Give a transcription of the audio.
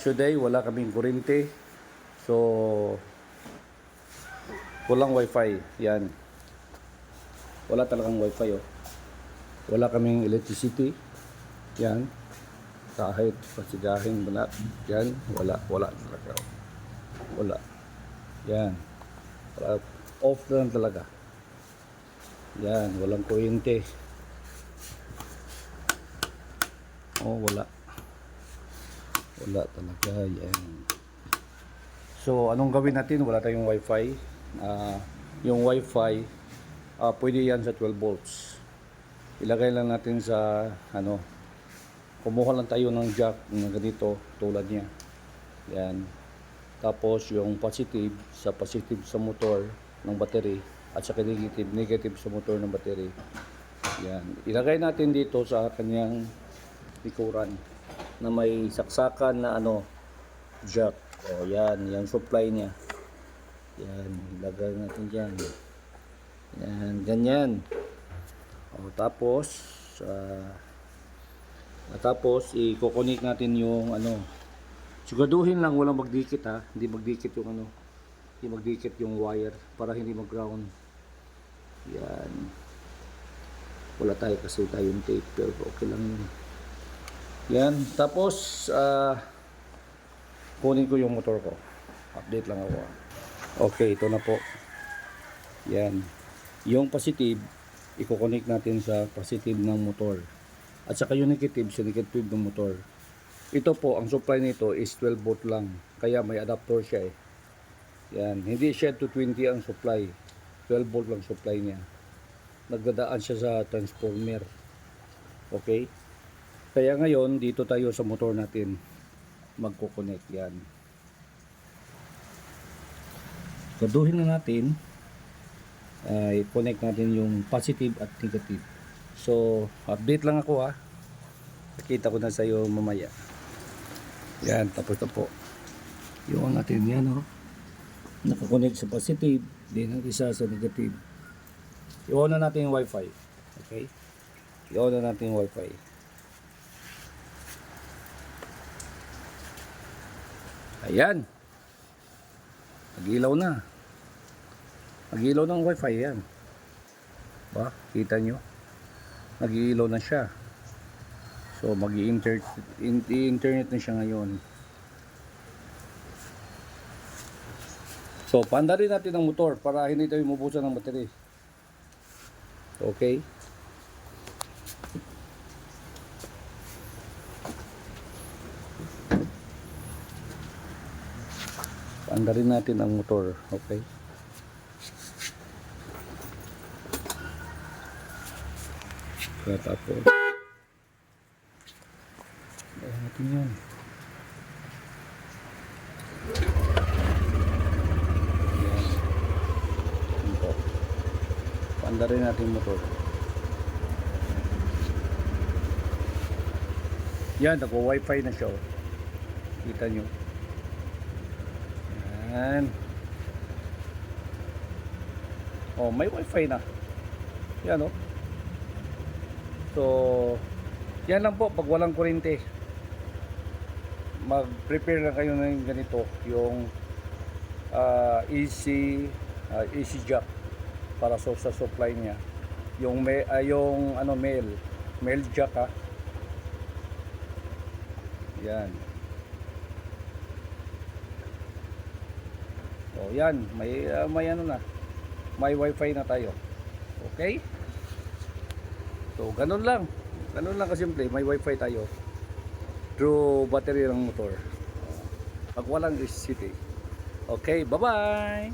Today wala kaming kuryente. So walang wifi. Yan. Wala talagang wifi oh. Wala kaming electricity. Yan. Kahit pasigahin wala. Yan. Wala talaga. Wala. Yan. Off na lang talaga. Yan. Walang kuryente. Oh, wala talaga. Yan. So anong gawin natin? Wala tayong wifi. Yung wifi pwede yan sa 12 volts. Ilagay lang natin sa kumuha lang tayo ng jack na ganito tulad niya. Yan. Tapos yung positive sa motor ng battery at sa negative sa motor ng battery. Yan. Ilagay natin dito sa kanyang likuran na may saksakan na jack. O yan, yung supply niya. Yan, ilagay natin diyan. Yan, ganyan. O tapos i-connect natin yung siguraduhin lang walang magdikit ha. Hindi magdikit yung wire para hindi mag-ground. Yan. Wala tayo kasi tayong tape pero okay lang yun. Yan, tapos kunin ko yung motor ko. Update lang ako. Okay, ito na po. Yan. Yung positive, i-connect natin sa positive ng motor. At saka yung negative sa negative ng motor. Ito po, ang supply nito is 12 volt lang. Kaya may adapter siya eh. Yan, hindi siya 220 ang supply. 12 volt lang supply niya. Nagdadaan siya sa transformer. Okay? Kaya ngayon, dito tayo sa motor natin magko-connect yan. Gaduhin na natin. I-connect natin yung positive at negative. So, update lang ako ha. Nakita ko na sa iyo mamaya. Yan, tapos na po. Yung natin yan nakakonect sa positive, din ang isa sa negative. I-on na natin yung wifi. Okay? I-on na natin yung wifi. Ayan. Nag-ilaw na. Nag-ilaw ng wifi yan. Ba? Kita nyo? Nag-ilaw na siya. So mag-i-internet na siya ngayon. So paandarin natin ang motor para hindi tayo mabusan ng battery. Okay? Paandarin natin ang motor. Okay? Tapos natin yun. Paandarin natin yung motor. Yan, nagwa-wifi na siya. Kita nyo. Yan. Oh, may wifi na. Yan So, yan lang po pag walang kuryente. Mag-prepare lang kayo ng ganito, yung AC jack para sa supply niya. Yung male jack ha. Yan. So, yan, may wifi na tayo. Okay? So, ganun lang kasimple, may wifi tayo through battery ng motor pag walang electricity. Okay, bye bye.